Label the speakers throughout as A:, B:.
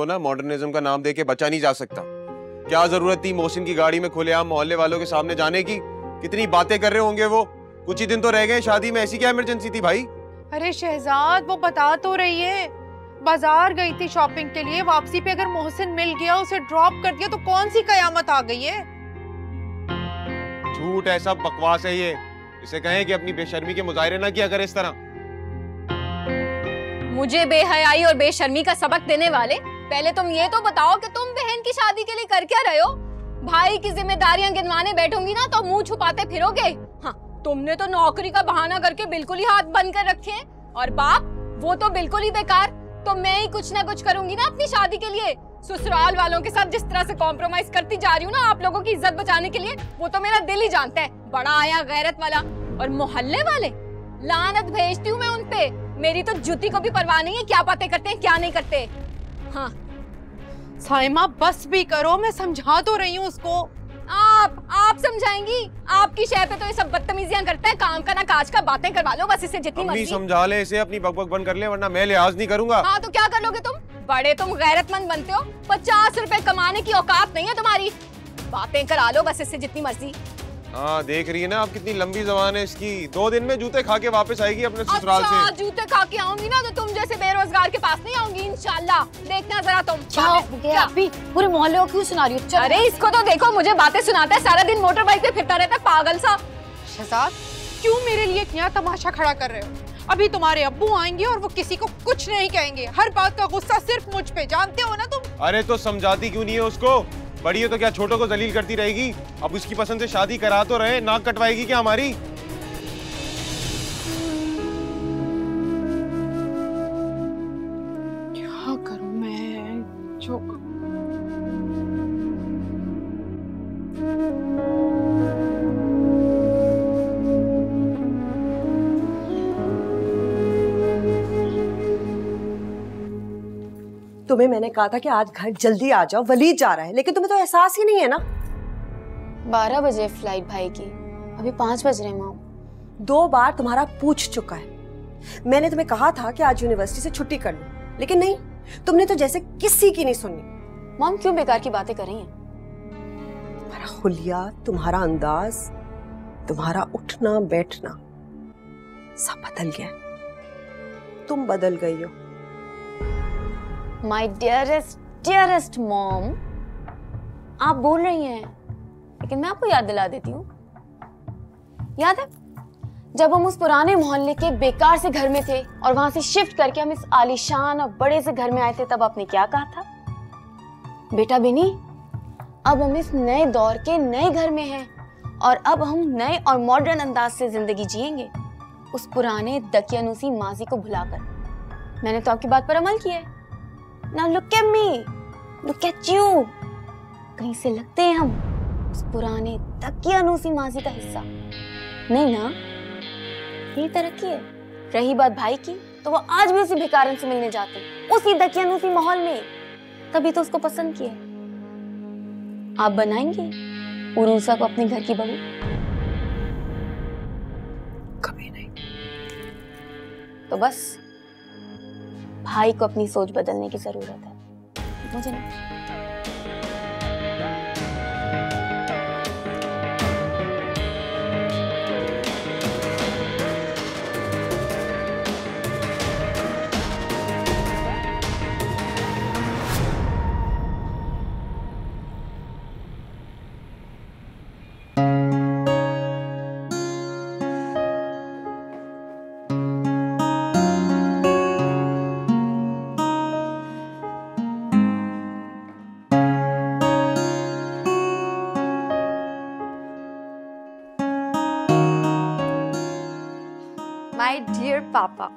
A: ना मॉडर्निज्म का नाम देके बचा नहीं जा सकता। क्या जरूरत थी मोहसिन की गाड़ी में खुलेआम मोहल्ले वालों के सामने जाने की? कितनी बातें कर रहे होंगे वो। कुछ ही दिन तो रह गए शादी में, ऐसी क्या इमरजेंसी थी भाई?
B: अरे शहजाद, वो बता तो रही है, बाजार गई थी शॉपिंग के लिए, वापसी पे अगर मोहसिन मिल गया, उसे ड्रॉप कर दिया तो कौन सी कयामत आ गई है।
A: झूठ है, सब बकवास है ये। इसे कहें कि अपनी बेशर्मी के मुजाहरे ना किया करे इस तरह।
C: मुझे बेहयाई और बेशर्मी का सबक देने वाले, पहले तुम ये तो बताओ कि तुम बहन की शादी के लिए कर क्या रहे हो? भाई की जिम्मेदारियां गिनवाने बैठूंगी ना तो मुंह छुपाते फिरोगे। हाँ, तुमने तो नौकरी का बहाना करके बिल्कुल ही हाथ बंद कर रखे हैं, और बाप वो तो बिल्कुल ही बेकार। तो मैं ही कुछ ना कुछ करूंगी ना अपनी शादी के लिए। ससुराल वालों के साथ जिस तरह से कॉम्प्रोमाइज करती जा रही हूँ ना आप लोगों की इज्जत बचाने के लिए, वो तो मेरा दिल ही जानता है। बड़ा आया गैरत वाला। और मोहल्ले वाले, लानत भेजती हूँ मैं उनपे। मेरी तो जूती को भी परवाह नहीं है क्या बातें करते हैं क्या नहीं करते। हाँ
B: साइमा बस भी करो, मैं समझा तो रही हूँ उसको।
C: आप समझाएंगी? आपकी शय पे तो ये सब बदतमीजियां करता है, काम का ना काज का, बातें करवा लो बस इससे जितनी मर्जी।
A: समझा ले इसे, अपनी बकबक बंद कर ले, वरना मैं लिहाज नहीं करूंगा।
C: हाँ तो क्या कर लोगे तुम? बड़े तुम गैरतमंद बनते हो, 50 रुपए कमाने की औकात नहीं है तुम्हारी। बातें करा लो बस इससे जितनी मर्जी।
A: हाँ देख रही है ना आप, कितनी लंबी जबान है इसकी। 2 दिन में जूते खा के वापस आएगी अपने ससुराल से।
C: अच्छा, जूते खा के आऊंगी ना तो तुम जैसे बेरोजगार के पास नहीं आऊंगी इंशाल्लाह। देखना जरा तुम।
D: क्या पूरे मोहल्ले को क्यों सुना रही हो?
C: अरे इसको तो देखो, मुझे बातें सुनाता है, सारा दिन मोटर बाइक पे फिरता रहता है पागल सा।
B: शहजाद, क्यों मेरे लिए यहाँ तमाशा खड़ा कर रहे हो? अभी तुम्हारे अब्बू आएंगे और वो किसी को कुछ नहीं कहेंगे। हर बात का गुस्सा सिर्फ मुझ पे, जानते हो ना तुम।
A: अरे तो समझाती क्यों नहीं है उसको? बड़ी है तो क्या छोटों को जलील करती रहेगी? अब उसकी पसंद से शादी करा तो रहे, नाक कटवाएगी क्या हमारी?
B: क्या करूं मैं? जो
D: तुम्हें मैंने कहा था कि आज घर जल्दी आ जाओ, वलीद जा रहा है, लेकिन तुम्हें तो एहसास ही नहीं है ना।
E: 12 बजे फ्लाइट भाई की, अभी 5 बज रहे हैं मॉम।
D: 2 बार तुम्हारा पूछ चुका है। मैंने तुम्हें कहा था कि आज यूनिवर्सिटी से छुट्टी कर लो, लेकिन नहीं, तुमने तो जैसे किसी की नहीं सुनी।
E: मॉम क्यों बेकार की बातें कर रही हैं?
D: तुम्हारा हुलिया, तुम्हारा अंदाज, तुम्हारा उठना बैठना सब बदल गया। तुम बदल गई हो।
E: माई डियरेस्ट मॉम, आप बोल रही हैं, लेकिन मैं आपको याद दिला देती हूँ। याद है जब हम उस पुराने मोहल्ले के बेकार से घर में थे और वहां से शिफ्ट करके हम इस आलीशान और बड़े से घर में आए थे, तब आपने क्या कहा था? बेटा बिनी, अब हम इस नए दौर के नए घर में हैं और अब हम नए और मॉडर्न अंदाज से जिंदगी जिएंगे, उस पुराने दकियानूसी माजी को भुलाकर। मैंने तो आपकी बात पर अमल किया है। Now look at me, look at you. कहीं से लगते हैं हम उस पुराने दकियानूसी माजी का हिस्सा? नहीं ना, यही तरक्की है। रही बात भाई की, तो वो आज भी उसी भिखारन से मिलने जाते हैं, उसी दकियानूसी माहौल में। तभी तो उसको पसंद किया। आप बनाएंगे उरूसा को अपने घर की बहू?
D: कभी नहीं।
E: तो बस भाई को अपनी सोच बदलने की जरूरत है, मुझे नहीं।
F: माय डियर पापा,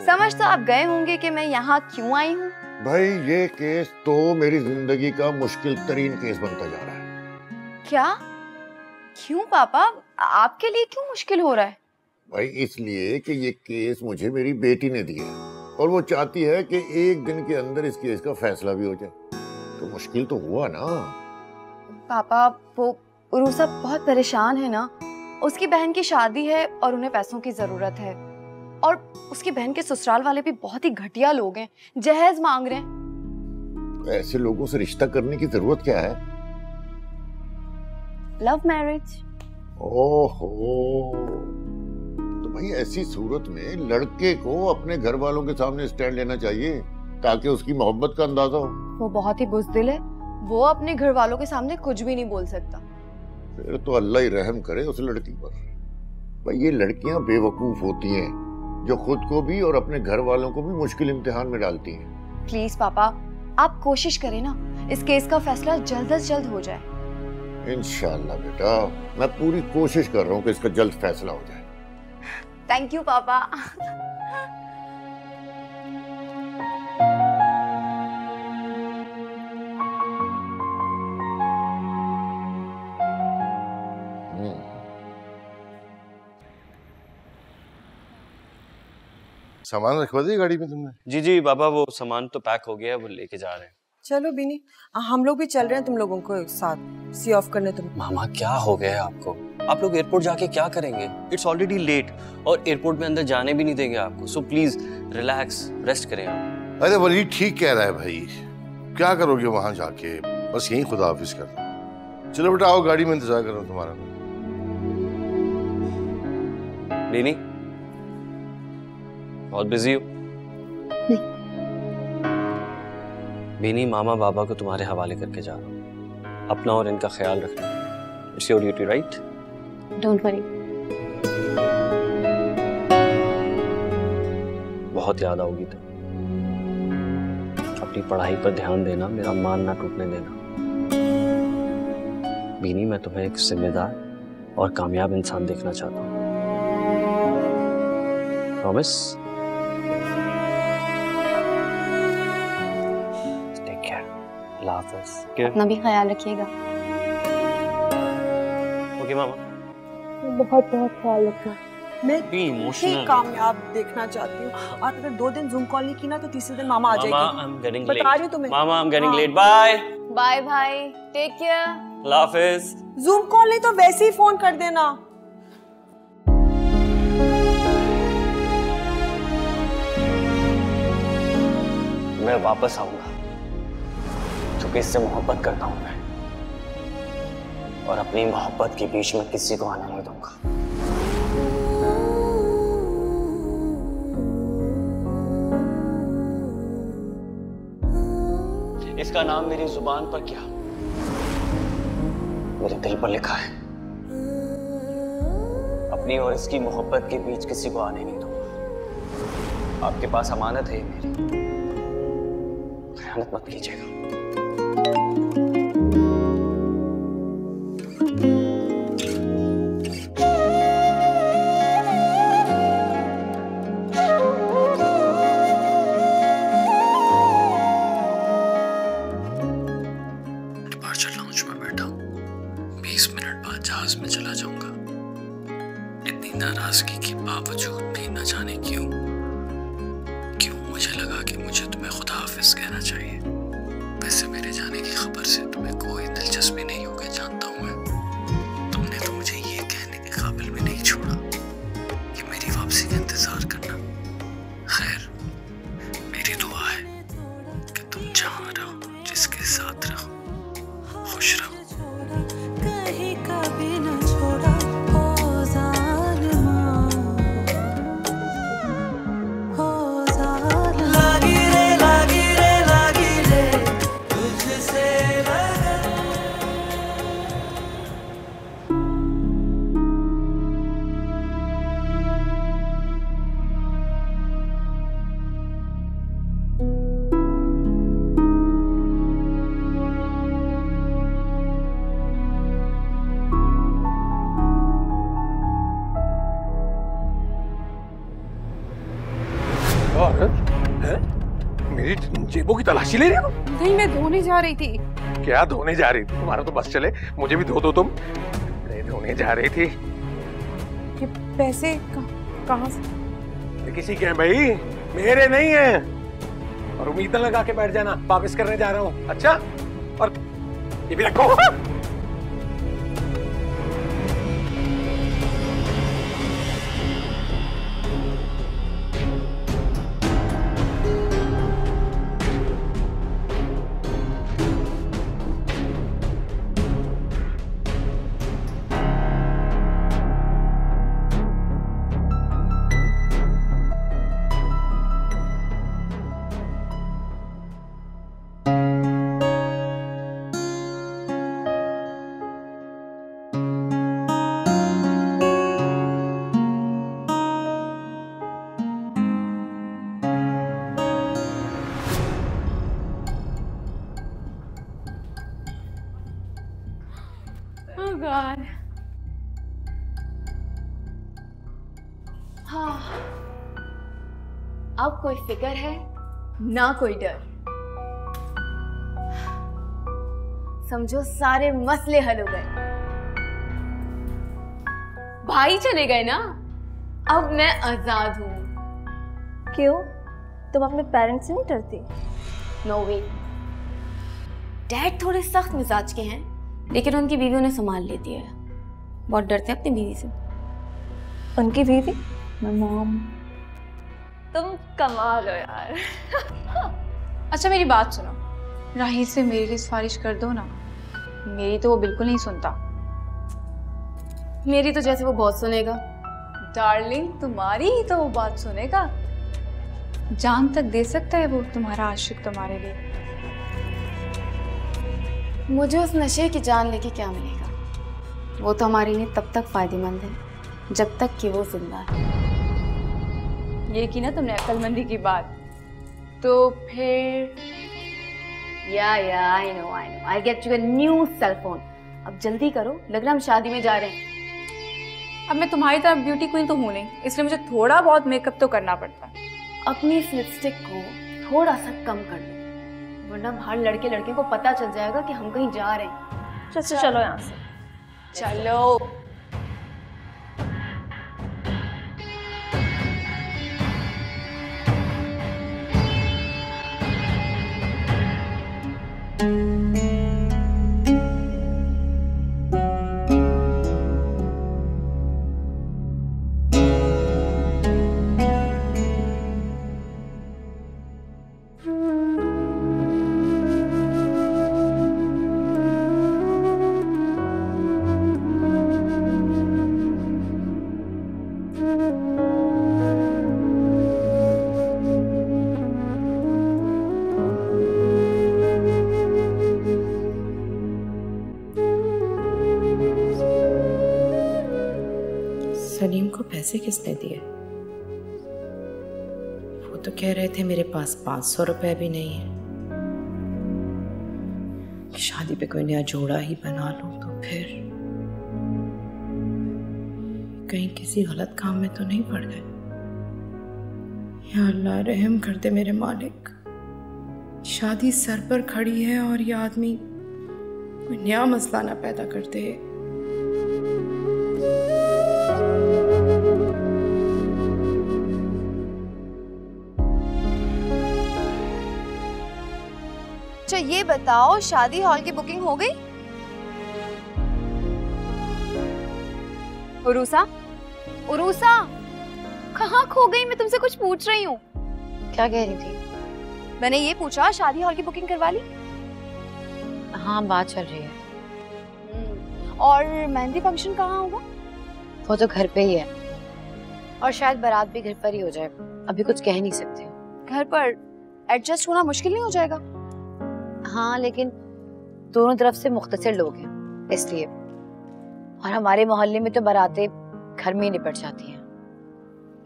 F: समझ तो आप गए होंगे कि मैं यहाँ क्यों आई हूँ।
G: भाई ये केस तो मेरी जिंदगी का मुश्किल तरीन केस बनता जा रहा है।
F: क्या? क्यों पापा, आपके लिए क्यों मुश्किल हो रहा है?
G: भाई इसलिए कि ये केस मुझे मेरी बेटी ने दिया और वो चाहती है कि एक दिन के अंदर इस केस का फैसला भी हो जाए, तो मुश्किल तो हुआ ना।
F: पापा वो उरूसा बहुत परेशान है ना, उसकी बहन की शादी है और उन्हें पैसों की जरूरत है। और उसकी बहन के ससुराल वाले भी बहुत ही घटिया लोग हैं, जहेज मांग रहे हैं।
G: ऐसे लोगों से रिश्ता करने की जरूरत क्या है?
F: Love marriage.
G: ओहो, तो भाई ऐसी सूरत में लड़के को अपने घर वालों के सामने स्टैंड लेना चाहिए ताकि उसकी मोहब्बत का अंदाजा हो।
F: वो बहुत ही बुज़दिल है, वो अपने घर वालों के सामने कुछ भी नहीं बोल सकता।
G: फिर तो अल्लाह ही रहम करे उस लड़की पर। भाई ये लड़कियां बेवकूफ होती हैं जो खुद को भी और अपने घर वालों को भी मुश्किल इम्तिहान में डालती हैं।
F: प्लीज पापा, आप कोशिश करें ना, इस केस का फैसला जल्द से जल्द हो जाए।
G: इंशाल्लाह बेटा, मैं पूरी कोशिश कर रहा हूँ कि इसका जल्द फैसला हो जाए।
F: थैंक यू पापा।
H: सामान रखवा दिया गाड़ी में तुमने?
I: जी जी बाबा, वो सामान तो पैक हो गया है, वो लेके जा रहे हैं।
D: चलो बीनी, हम लोग भी चल रहे हैं तुम लोगों को साथ सी ऑफ करने। तुम
I: मामा क्या हो गया है आपको? आप लोग एयरपोर्ट जाके क्या करेंगे? इट्स ऑलरेडी लेट और एयरपोर्ट में अंदर जाने भी नहीं देंगे आपको। सो प्लीज रिलैक्स, रेस्ट करें आप।
H: अरे वली ठीक कह रहा है भाई, क्या करोगे वहां जाके? बस यही खुदा हाफिज कर। चलो बेटा आओ, गाड़ी में इंतजार कर रहा हूँ तुम्हारा।
I: बीनी बहुत बिजी हो? बीनी, मामा बाबा को तुम्हारे हवाले करके जा रहा हूँ, अपना और इनका ख्याल रखना। It's your duty, right?
E: Don't worry.
I: बहुत याद आओगी तो अपनी पढ़ाई पर ध्यान देना, मेरा मान ना टूटने देना। बीनी, मैं तुम्हें एक जिम्मेदार और कामयाब इंसान देखना चाहता हूँ। प्रॉमिस? Take care. अल्लाह हाफ़िज़।
E: अपना भी ख्याल रखिएगा।
I: ओके मामा।
D: बहुत बहुत ख्याल रखना। मैं
I: भी इमोशनल
D: कामयाब देखना चाहती हूँ, और अगर 2 दिन जूम कॉल नहीं की ना तो तीसरे दिन मामा आ जाएगी।
I: मामा, I'm getting late.
D: बता रही हूँ तुम्हें।
I: मामा, I'm getting late. Bye.
E: Bye भाई, टेक केयर।
I: अल्लाह हाफ़िज़।
D: जूम कॉल नहीं तो वैसे ही फोन कर देना।
I: मैं वापस आऊंगा क्योंकि इससे मोहब्बत करता हूं मैं, और अपनी मोहब्बत के बीच में किसी को आने नहीं दूंगा। इसका नाम मेरी जुबान पर क्या, मेरे दिल पर लिखा है। अपनी और इसकी मोहब्बत के बीच किसी को आने नहीं दूंगा। आपके पास अमानत है मेरी, खयानत मत कीजिएगा। डिपार्चर लाउंज में बैठा हूं, 20 मिनट बाद जहाज में चला जाऊंगा। इतनी नाराजगी के बावजूद भी न जाने क्यों मुझे लगा कि मुझे तुम्हें खुदा हाफिज कहना चाहिए। वैसे मेरे जाने की खबर से तुम्हें कोई दिलचस्पी नहीं होगी, जानता हूं मैं। तुमने तो मुझे ये कहने के काबिल भी नहीं छोड़ा कि मेरी वापसी का इंतजार करना। खैर, मेरी दुआ है कि तुम जहां रहो, जिसके साथ रहो, खुश रहो।
J: कहीं कभी न छोड़ा हो ज़ालिमा, हो ज़ालिमा। लागी रे तुझसे
K: मेरी जेबों की तलाशी ले रही हो?
B: नहीं, मैं धोने जा रही थी।
K: क्या धोने जा रही थी? तुम्हारा तो बस चले, मुझे भी धो दो तुम। नहीं, धोने जा रही थी।
B: ये पैसे कहाँ से?
K: ये किसी के हैं भाई, मेरे नहीं हैं। और उम्मीद न लगा के बैठ जाना, वापस करने जा रहा हूँ। अच्छा, और ये भी रखो।
E: हाँ, अब कोई फिक्र है ना कोई डर। समझो सारे मसले हल हो गए। भाई चले गए ना, अब मैं आजाद हूँ।
L: क्यों? तुम अपने पेरेंट्स से नहीं डरती?
E: नो वे। डैड थोड़े सख्त मिजाज के हैं, लेकिन उनकी बीवी उन्हें संभाल लेती है। बहुत डरते हैं अपनी बीवी से।
L: उनकी बीवी? मैं मॉम।
F: तुम कमाल हो यार। अच्छा मेरी बात सुनो, राहिल से मेरे लिए सिफारिश कर दो ना। मेरी तो वो बिल्कुल नहीं सुनता।
E: मेरी तो जैसे वो बहुत सुनेगा।
F: डार्लिंग तुम्हारी ही तो वो बात सुनेगा। जान तक दे सकता है वो तुम्हारा आशिक तुम्हारे लिए।
E: मुझे उस नशे की जान लेके क्या मिलेगा? वो तो हमारे लिए तब तक फायदेमंद है जब तक कि वो जिंदा है।
F: ये की ना तुमने अक्लमंदी की बात। तो फिर
E: I know I get you a new cell phone. अब जल्दी करो, लग रहा हम शादी में जा रहे हैं।
F: अब मैं तुम्हारी तरह ब्यूटी क्वीन तो हूं नहीं, इसलिए मुझे थोड़ा बहुत मेकअप तो करना पड़ता है।
E: अपनी इस लिपस्टिक को थोड़ा सा कम कर लो, वरना बाहर लड़के को पता चल जाएगा कि हम कहीं जा रहे हैं।
L: चलो यहाँ से।
F: चलो।
M: सलीम को पैसे किसने दिए? वो तो कह रहे थे मेरे पास 500 रुपए भी नहीं है। शादी पे कोई नया जोड़ा ही बना लूं तो फिर कहीं किसी गलत काम में तो नहीं पड़ गए। या अल्लाह रहम कर दे मेरे मालिक। शादी सर पर खड़ी है और ये आदमी कोई नया मसला ना पैदा कर दे।
F: अच्छा ये बताओ, शादी हॉल की बुकिंग हो गई?
E: उरूसा कहाँ खो गई? मैं तुमसे कुछ पूछ रही हूँ।
F: क्या कह रही थी? मैंने ये पूछा शादी हॉल की बुकिंग करवा ली?
N: हाँ बात चल रही है।
F: और मेहंदी फंक्शन कहाँ होगा?
N: वो तो घर पे ही है और शायद बारात भी घर पर ही हो जाए, अभी कुछ कह नहीं सकते।
F: घर पर एडजस्ट होना मुश्किल नहीं हो जाएगा?
N: हाँ लेकिन दोनों तरफ से मुख्तसर लोग हैं इसलिए, और हमारे मोहल्ले में तो बारातें घर में ही निपट जाती हैं।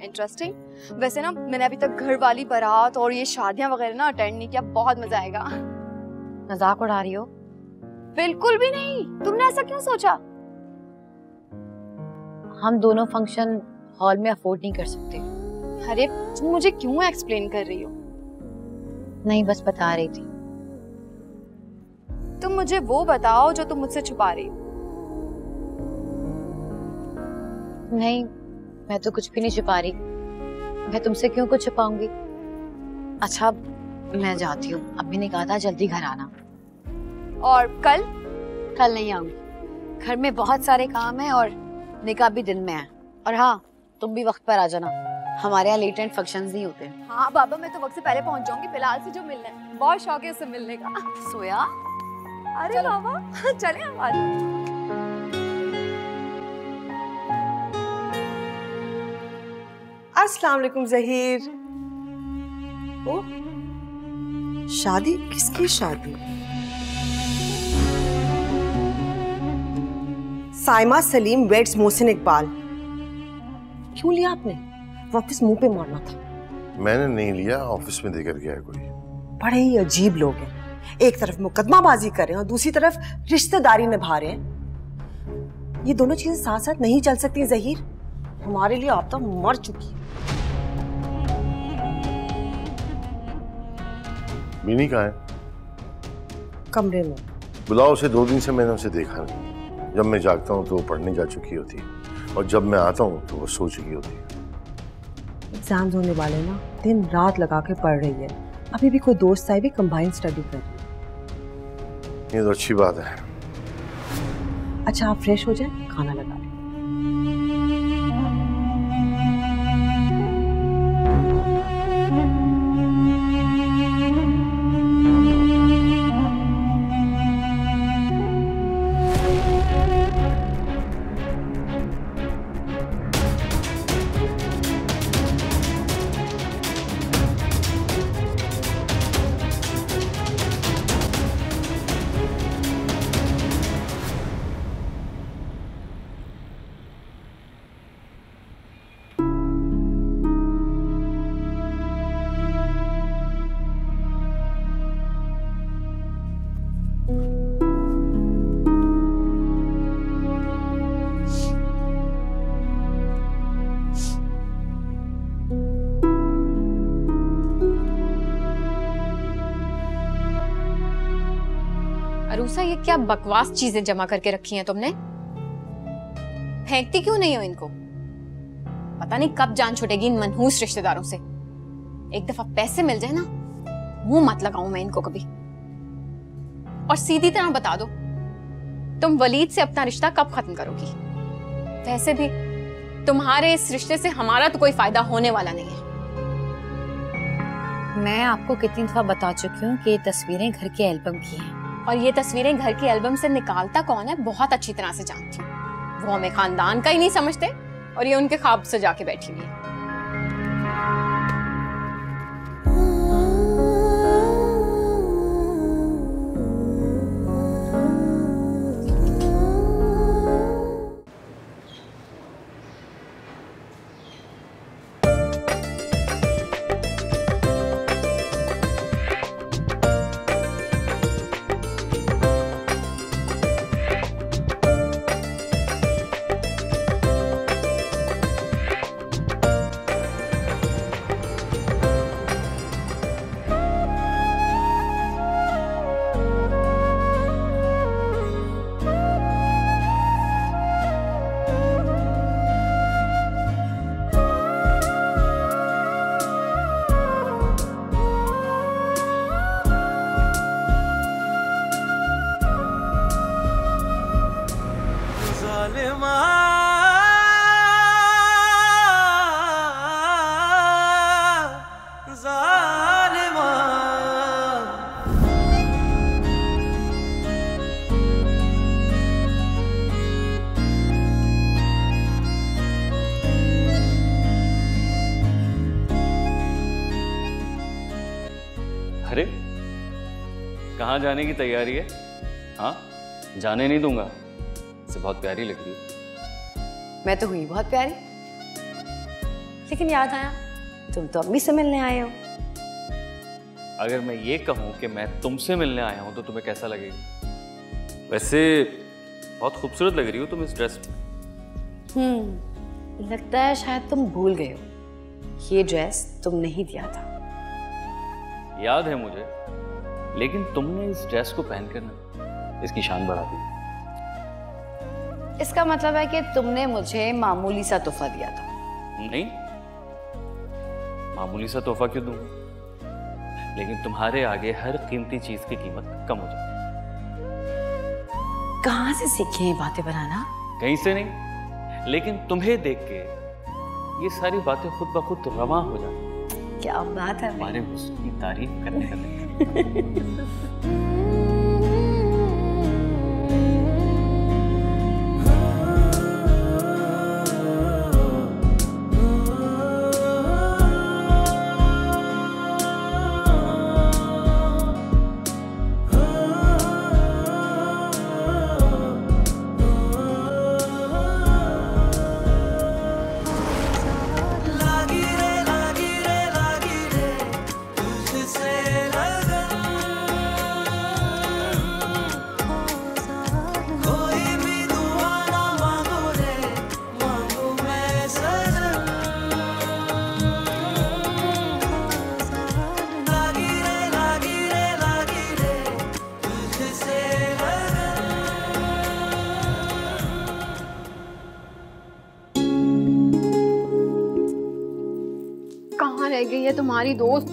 F: इंटरेस्टिंग। वैसे ना मैंने अभी तक घर वाली बारात और ये शादियां वगैरह ना अटेंड नहीं किया, बहुत मजा आएगा।
N: मजाक उड़ा रही हो?
F: बिल्कुल भी नहीं। तुमने ऐसा क्यों सोचा?
N: हम दोनों फंक्शन हॉल में अफोर्ड नहीं कर सकते।
F: अरे तुम मुझे क्यों एक्सप्लेन कर रही हो?
N: नहीं बस बता रही थी।
F: तुम मुझे वो बताओ जो तुम मुझसे छुपा रही हो।
N: नहीं मैं तो कुछ भी नहीं छुपा रही, मैं तुमसे क्यों कुछ छुपाऊंगी। अच्छा मैं जाती हूँ, अभी ने कहा था जल्दी घर आना।
F: और कल
N: नहीं आऊंगी, घर में बहुत सारे काम है और निकाह भी दिन में है। और हाँ तुम भी वक्त पर आ जाना, हमारे यहाँ लेट नाइट फंक्शंस नहीं होते।
F: हाँ बाबा मैं तो वक्त से पहले पहुँच जाऊंगी। फिलहाल से जो मिलने बहुत शौक है उससे मिलने का।
E: सोया?
F: अरे बाबा चले हम आज।
D: अस्सलाम वालेकुम ज़हीर। ओ शादी? किसकी शादी? साइमा सलीम वेड्स मोहसिन इकबाल। क्यों लिया आपने? वापस मुंह पे मारना था।
H: मैंने नहीं लिया, ऑफिस में देकर गया कोई।
D: बड़े ही अजीब लोग हैं, एक तरफ मुकदमाबाजी कर रहे हैं और दूसरी तरफ रिश्तेदारी निभा रहे हैं। ये दोनों चीजें साथ साथ नहीं चल सकती ज़हीर। हमारे लिए आप तो मर चुकी है।
H: मिनी कहाँ है?
D: कमरे में।
H: बुलाओ उसे, 2 दिन से मैंने उसे देखा नहीं। जब मैं जागता हूँ तो वो पढ़ने जा चुकी होती है और जब मैं आता हूँ तो वो सो चुकी होती है।
D: एग्जाम्स होने वाले ना, दिन रात लगा के पढ़ रही है। अभी भी कोई दोस्त आई भी कंबाइन स्टडी कर रही है।
H: ये तो अच्छी बात है।
D: अच्छा आप फ्रेश हो जाए, खाना लगा लें।
C: अरूसा, ये क्या बकवास चीजें जमा करके रखी हैं तुमने? फेंकती क्यों नहीं हो इनको? पता नहीं कब जान छूटेगी इन मनहूस रिश्तेदारों से। एक दफा पैसे मिल जाए ना, मुंह मत लगाऊं मैं इनको कभी। और सीधी तरह बता दो, तुम वलीद से अपना रिश्ता कब खत्म करोगी? वैसे भी तुम्हारे इस रिश्ते से हमारा तो कोई फायदा होने वाला नहीं है।
N: मैं आपको कितनी दफा बता चुकी हूँ कि ये तस्वीरें घर के एल्बम की हैं।
C: और ये तस्वीरें घर के एल्बम से निकालता कौन है बहुत अच्छी तरह से जानती हूँ। वो हमें खानदान का ही नहीं समझते और ये उनके ख्वाब से जाके बैठी हुई है।
I: अरे कहाँ जाने की तैयारी है? हाँ, जाने नहीं दूंगा। से बहुत प्यारी लग रही है।
D: मैं तो हुई बहुत प्यारी, लेकिन याद आया तुम तो अम्मी से मिलने आए हो।
I: अगर मैं ये कहूँ कि मैं तुमसे मिलने आया हूँ तो तुम्हें कैसा लगेगा? वैसे बहुत खूबसूरत लग रही हो तुम इस ड्रेस में।
D: लगता है शायद तुम भूल गए हो, ये ड्रेस तुमने ही दिया था।
I: याद है मुझे, लेकिन तुमने इस ड्रेस को पहनकर ना इसकी शान बढ़ा दी।
D: इसका मतलब है कि तुमने मुझे मामूली सा तोहफा दिया था।
I: नहीं, मामूली सा तोहफा क्यों दूं? लेकिन तुम्हारे आगे हर कीमती चीज की कीमत कम हो जाती है।
D: कहाँ से सीखी ये बातें बनाना?
I: कहीं से नहीं, लेकिन तुम्हें देख के ये सारी बातें खुद ब खुद रवां हो जाती।
D: क्या बात है,
I: हमारे हुस्न की तारीफ करने का दिल।
C: रह गई है तुम्हारी दोस्त,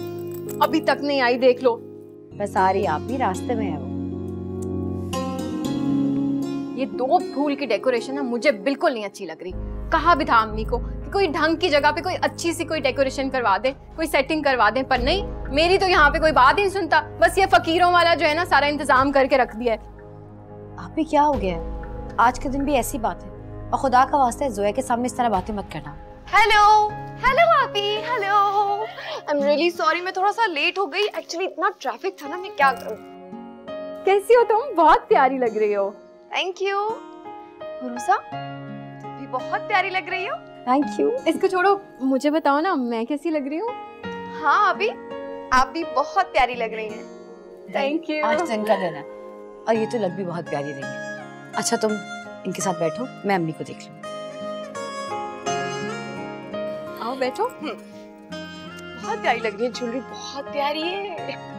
C: अभी तक नहीं आई, देख लो।
N: बस आ रही, आप भी रास्ते में है वो।
C: ये 2 फूल की डेकोरेशन ना मुझे बिल्कुल नहीं अच्छी लग रही। कहा भी था अम्मी को कि कोई ढंग की जगह पे कोई अच्छी सी कोई डेकोरेशन करवा दे, कोई सेटिंग करवा दे, पर नहीं, मेरी तो यहाँ पे कोई बात ही नहीं सुनता। बस ये फकीरों वाला जो है ना सारा इंतजाम करके रख दिया है।
N: आप भी क्या हो गया है? आज के दिन भी ऐसी बात है, और खुदा का वास्ता है जोया के सामने इस तरह बातें मत करना।
C: हेलो हेलो भाभी, hello. I am really sorry, मैं थोड़ा सा लेट हो गई। एक्चुअली इतना ट्रैफिक था ना, मैं क्या करूं। कैसी हो तुम? बहुत प्यारी लग रही हो। Thank you. भरोसा, तुम भी बहुत प्यारी लग रही हो। Thank you. इसको छोड़ो, मुझे बताओ ना मैं कैसी लग रही हूँ? हाँ अभी आप भी बहुत प्यारी लग रही हैं। Thank you.
N: आज तो इनका दिन है, और ये तो लग भी बहुत प्यारी रही है। अच्छा तुम इनके साथ बैठो, मैं अम्मी को देख लूं।
C: आओ बैठो। बहुत प्यारी लग रही है, ज्वेलरी बहुत प्यारी है।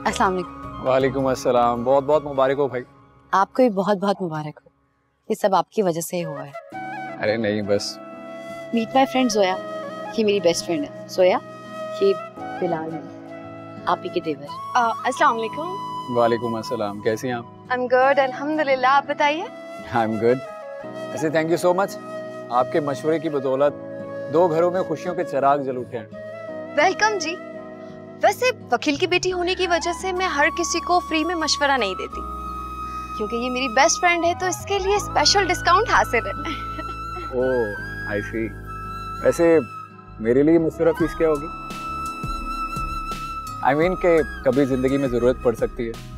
N: अस्सलाम वालेकुम।
O: वालेकुम अस्सलाम। बहुत बहुत मुबारक हो भाई।
N: आपको भी बहुत बहुत मुबारक हो। ये सब आपकी वजह से ही हुआ है।
O: अरे नहीं, बस
N: मीट माय फ्रेंड जोया। ये मेरी बेस्ट फ्रेंड है जोया। ये बिलाल है, आप ही के देवर।
C: अस्सलाम वालेकुम।
O: वालेकुम अस्सलाम। कैसी हैं आप?
C: आई एम गुड, अल्हम्दुलिल्लाह। आप बताइए।
O: I am good. ऐसे थैंक यू सो मच। आपके मशवरे की बदौलत 2 घरों में खुशियों के चिराग जल उठे हैं।
C: वेलकम जी। वैसे वकील की बेटी होने की वजह से मैं हर किसी को फ्री में मशवरा नहीं देती, क्योंकि ये मेरी बेस्ट फ्रेंड है तो इसके लिए स्पेशल डिस्काउंट हासिल है।
O: ओह आई सी। वैसे मेरे लिए मशवरा फीस क्या होगी? आई मीन के कभी जिंदगी में जरूरत पड़ सकती है।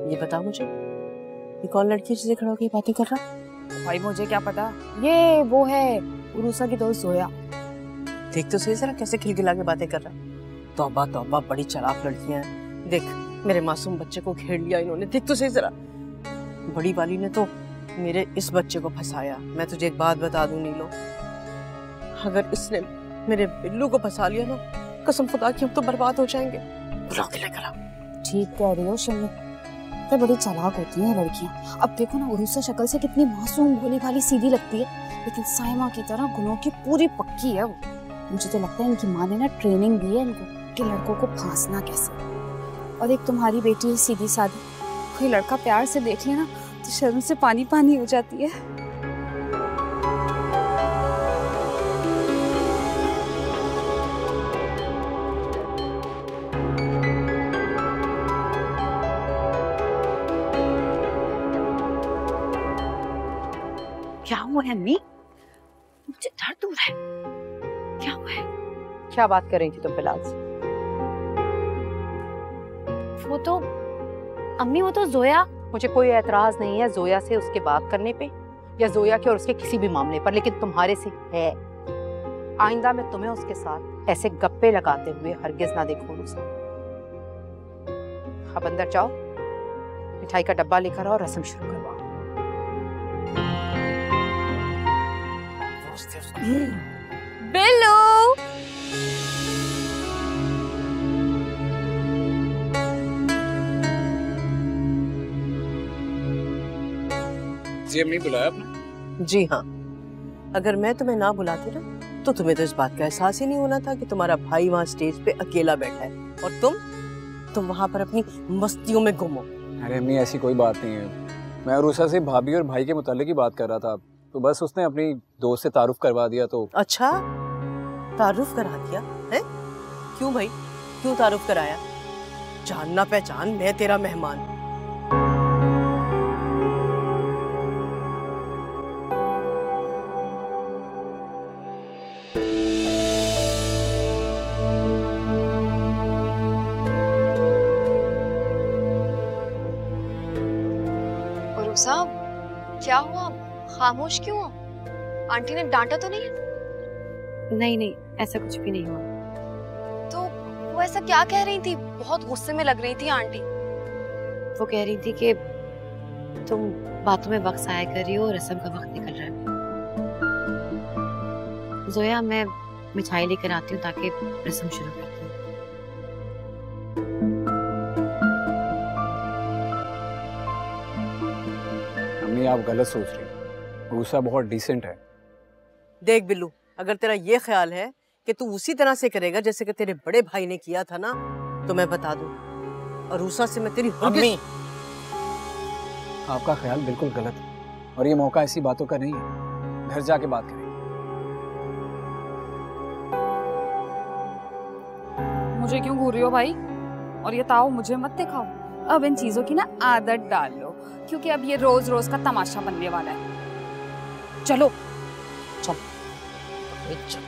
D: ये बताओ मुझे, ये कौन लड़की जिसे खड़ा होकर बातें कर रहा?
E: भाई मुझे क्या पता, ये वो है उरूसा की दोस्त जोया।
D: देख तो सही जरा कैसे खिलखिला के बातें कर रहा। तौबा तौबा, बड़ी चालाक लड़कियां हैं। देख मेरे मासूम बच्चे को घेर लिया इन्होंने। देख तो सही जरा, बड़ी वाली ने तो मेरे इस बच्चे को फंसाया। मैं तुझे एक बात बता दूं नीलो, अगर इसने मेरे बिल्लू को फंसा लिया ना, कसम खुदा की हम तो बर्बाद हो जाएंगे। बुला के लेकर आ।
E: ठीक कह रही हो शम्मी, तो बड़ी चालाक होती हैं लड़कियां। अब देखो ना, उरूसा शक्ल से कितनी मासूम भोली भाली सीधी लगती है, लेकिन साइमा की तरह गुनों की पूरी पक्की है वो। मुझे तो लगता है इनकी माँ ने ना ट्रेनिंग दी है इनको कि लड़कों को फांसना कैसे। और एक तुम्हारी बेटी है सीधी सादी, कोई लड़का प्यार से देख ले ना तो शर्म से पानी पानी हो जाती है।
N: क्या हुआ है अम्मी? मुझे दर्द हो रहा है। क्या हुआ है?
D: क्या बात कर रही थी तुम बिलाल से?
N: वो तो अम्मी, वो तो जोया।
D: मुझे कोई एतराज नहीं है जोया से उसके बात करने पे, या जोया के और उसके किसी भी मामले पर, लेकिन तुम्हारे से है। आइंदा मैं तुम्हें उसके साथ ऐसे गप्पे लगाते हुए हरगिज ना देखूं। अब अंदर जाओ, मिठाई का डब्बा लेकर आओ, रस्म शुरू करवाओ।
C: बिल्लू,
O: जी अम्मी बुलाया आपने?
D: जी हाँ, अगर मैं तुम्हें ना बुलाती ना तो तुम्हें तो इस बात का एहसास ही नहीं होना था कि तुम्हारा भाई वहाँ स्टेज पे अकेला बैठा है और तुम वहाँ पर अपनी मस्तियों में गुम हो।
O: अरे अम्मी ऐसी कोई बात नहीं है, मैं अरूसा से भाभी और भाई के मुताल्लिक ही बात कर रहा था, तो बस उसने अपनी दोस्त से तारुफ करवा दिया। तो
D: अच्छा, तारुफ करा दिया है? क्यों भाई, क्यों तारुफ कराया? जानना पहचान, मैं तेरा मेहमान।
E: साहब क्या हुआ, खामोश क्यों हो? आंटी ने डांटा तो नहीं?
N: नहीं, ऐसा कुछ भी नहीं हुआ।
E: तो वो ऐसा क्या कह रही थी? बहुत गुस्से में लग रही थी आंटी।
N: वो कह रही थी कि तुम बातों में वक्त आया कर रही हो, रस्म का वक्त निकल रहा है। जोया, मैं मिठाई लेकर आती हूँ ताकि रस्म शुरू करती हूँ।
O: अम्मी आप गलत सोच रही हो, रूसा बहुत डिसेंट है।
D: देख बिल्लू, अगर तेरा ये ख्याल है कि तू उसी तरह से करेगा जैसे कि तेरे बड़े भाई ने किया था ना, तो मैं बता दूं, अरूसा से मैं तेरी
O: अम्मी, आपका ख्याल बिल्कुल गलत है और ये मौका ऐसी बातों का नहीं है। घर जाके बात करें।
P: मुझे क्यों घूर रही हो भाई? और ये ताऊ मुझे मत दिखाओ। अब इन चीजों की ना आदत डाल लो, क्योंकि अब ये रोज रोज का तमाशा बनने वाला है। चलो चलो चलो।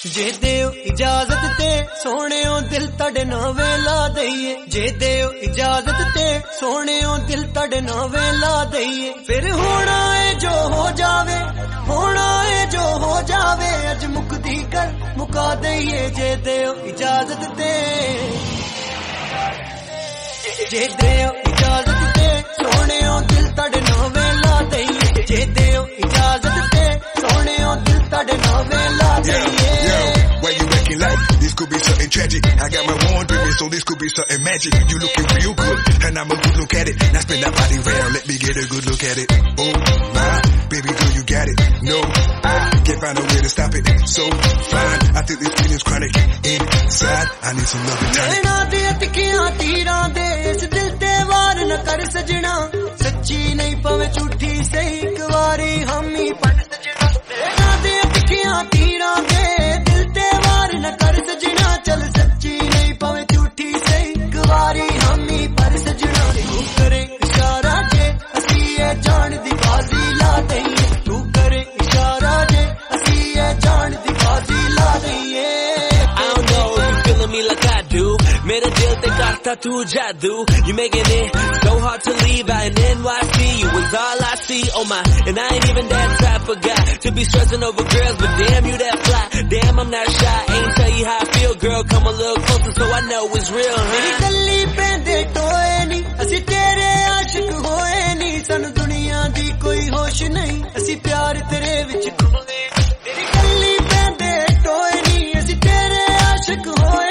J: जे देव इजाजत ते सोहणियों दिल तड़े ना वेला दईए, जे देव इजाजत ते सोहणियों दिल तड़े ना वेला दईए। फिर होना है जो हो जावे, होना है जो हो जावे, अज मुकदी कर मुका दईए। जे देव इजाजत ते, जे देव इजाजत ते सोहणियों दिल तड़े ना वेला दईए, जे देव इजाजत ते सोहणियों दिल तड़े ना वेला दईए।
Q: Why you acting like this could be something tragic? I got my wand with me, so this could be something magic. You looking real good, and I'm a good look at it. Now spin that body round, let me get a good look at it. Oh my, baby girl, you got it. No, I can't find a way to stop it. So fine, I think this feeling's chronic. Inside, I need some love and tonic.
J: नैना दे तिखियां तीरां दे इस दिल ते वार न कर सजना सच्ची नहीं पवे झूठी सही एक वारी हम ही पड़ सजना नैना दे तिखियां तीरां दे दिल ते वार न कर सजना चल सच्ची नहीं पवे झूठी सही एक वारी हम ही पड़ सजना तू करे इशारा जे असी ये जान दी बाजी ला दईए तू करे इशारा जे असी ये जान दी बाजी ला दईए
R: me like I do. मेरे दिल ते करता तू जादू. You making it so hard to leave out in NYC. You was all I see, oh my. And I ain't even that type of guy to be stressing over girls, but damn you that fly. Damn I'm not shy. Ain't tell you how I feel, girl. Come a little closer so I know it's real.
J: मेरी गली पेंदे टोए नी, असी तेरे आशिक होए नी. सानू दुनिया दी कोई होश नहीं, असी प्यार तेरे विच खोए. मेरी गली पेंदे टोए नी, असी तेरे आशिक होए.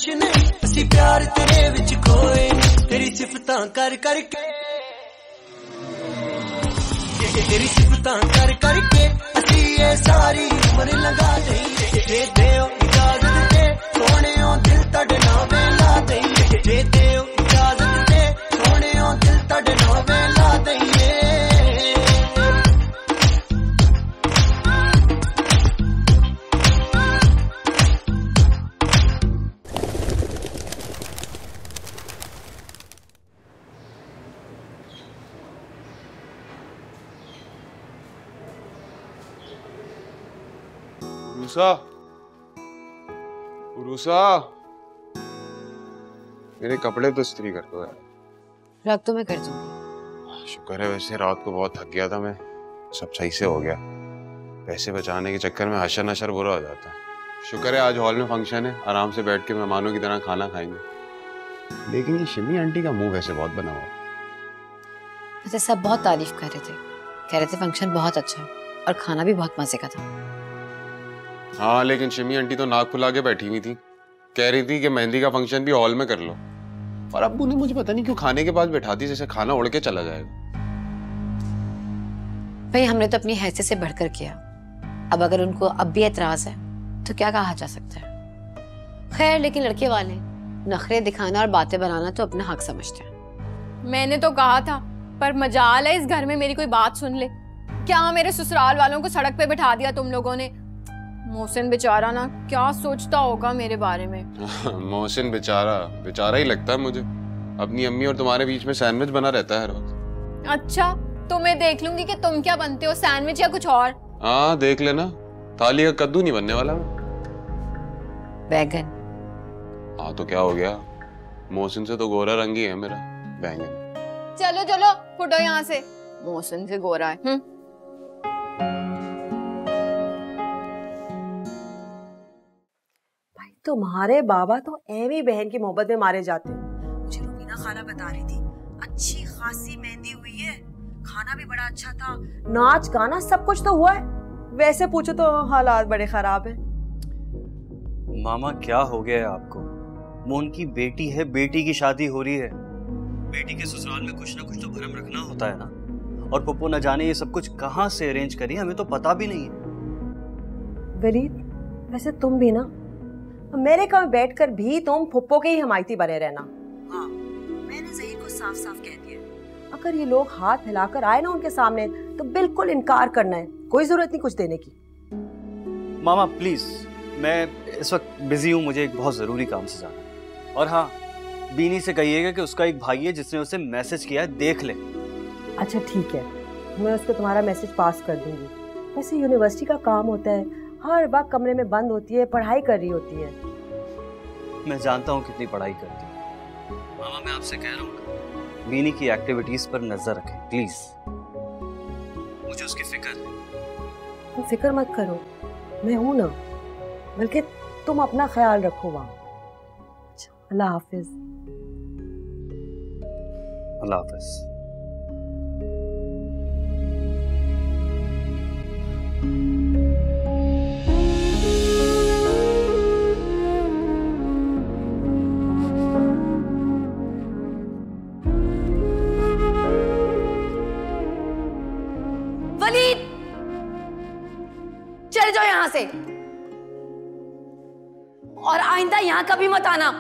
J: नहीं असी प्यार तेरे विच खोए तेरी सिफतां कर करके तेरी सिफतां कर करके असी ये सारी उम्र लगा देंगे जे देओ इजाजत दे सोहणियों दिल तड़े ना वेला देंगे जे देओ इजाजत दे सोहणियों दिल तड़े ना वेला देंगे
A: उरूसा, मेरे कपड़े तो इस्त्री कर दो यार।
N: रख तो मैं कर दूंगी।
A: शुक्र है, वैसे रात को बहुत थक गया था मैं, सब सही से हो गया। पैसे बचाने के चक्कर में हशर नशर बुरा हो जाता है। शुक्र है आज हॉल में फंक्शन है, आराम से बैठ के मेहमानों की तरह खाना खाएंगे। लेकिन ये शिमी आंटी का मुंह वैसे बहुत बना हुआ।
N: वैसे सब बहुत तारीफ कर रहे थे, कह रहे थे फंक्शन बहुत अच्छा है और खाना भी बहुत मजे का था।
A: हाँ, लेकिन शिमी आंटी तो नाक फुला के बैठी हुई थी, कह रही थी कि मेहंदी का फंक्शन भी हॉल में कर लो। और अब्बू ने मुझे पता नहीं क्यों खाने के पास बैठा दी, जैसे खाना उड़ के चला जाएगा।
N: भाई हमने तो अपनी हैसियत से बढ़कर किया, अब अगर उनको अब भी एतराज है तो क्या कहा जा सकता है। खैर, लेकिन लड़के वाले नखरे दिखाना और बातें बनाना तो अपना हक समझते हैं।
C: मैंने तो कहा था, पर मजाल है इस घर में मेरी कोई बात सुन ले। क्या मेरे ससुराल वालों को सड़क पे बिठा दिया तुम लोगों ने। मोहसिन बेचारा ना क्या सोचता होगा मेरे बारे में।
A: मोहसिन बेचारा ही लगता है मुझे। अपनी अम्मी और तुम्हारे बीच में सैंडविच बना रहता है रोज।
C: अच्छा, तो मैं देख लूंगी कि तुम क्या बनते हो, सैंडविच या कुछ और।
A: हाँ देख लेना, थाली का कद्दू नहीं बनने वाला।
N: बैगन।
A: हाँ तो क्या हो गया, मोहसिन से तो गोरा रंग ही है मेरा बैंगन।
C: चलो चलो फुटो यहाँ से, मोहसिन से गोरा है।
D: तुम्हारे बाबा तो एवी बहन की मोहब्बत में मारे जाते हैं। मुझे रुबीना खाला बता रही थी, अच्छी खासी मेहंदी हुई है, खाना भी बड़ा अच्छा था, नाच गाना सब कुछ तो हुआ है। वैसे पूछो तो हालात बड़े खराब हैं।
S: मामा क्या हो गया है आपको? मोहन की बेटी है, बेटी की शादी हो रही है। बेटी के ससुराल में कुछ ना कुछ तो भरम रखना होता है ना। और पप्पू न जाने ये सब कुछ कहाँ से अरेंज करी, हमें तो पता भी नहीं है।
D: वलीद, वैसे तुम भी ना अमेरिका में बैठकर भी तुम फुप्पो के ही हमायती बने रहना। हाँ, मैंने ज़हीर को साफ साफ कह दिया, अगर ये लोग हाथ फैलाकर आए ना उनके सामने तो बिल्कुल इनकार करना है, कोई जरूरत नहीं कुछ देने की।
S: मामा प्लीज, मैं इस वक्त बिजी हूँ, मुझे एक बहुत जरूरी काम से जाना है। और हाँ, बीनी से कहिएगा कि उसका एक भाई है जिसने उसे मैसेज किया है, देख ले।
D: अच्छा ठीक है, मैं उसको तुम्हारा मैसेज पास कर दूंगी। वैसे यूनिवर्सिटी का काम होता है, हर वक्त कमरे में बंद होती है, पढ़ाई कर रही होती है।
S: मैं जानता हूँ कितनी पढ़ाई करती है मामा, मैं आपसे कह रहा हूँ बीनी की एक्टिविटीज पर नजर रखें प्लीज। मुझे उसकी फिक्र है।
D: तुम फिक्र मत करो, मैं हूं ना, बल्कि तुम अपना ख्याल रखो वहाँ। अल्लाह हाफिज।
S: अल्लाह हाफिज।
N: चले जाओ यहाँ से और आइंदा यहाँ कभी मत आना।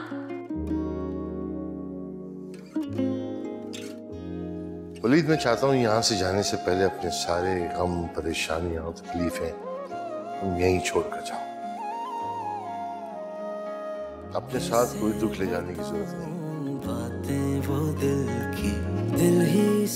H: वलीद, मैं चाहता हूँ यहाँ से जाने से पहले अपने सारे गम, परेशानियां और तकलीफें तुम यहीं छोड़कर जाओ। अपने साथ कोई दुख ले जाने की जरूरत नहीं।
J: बातें वो दिल की दिल ही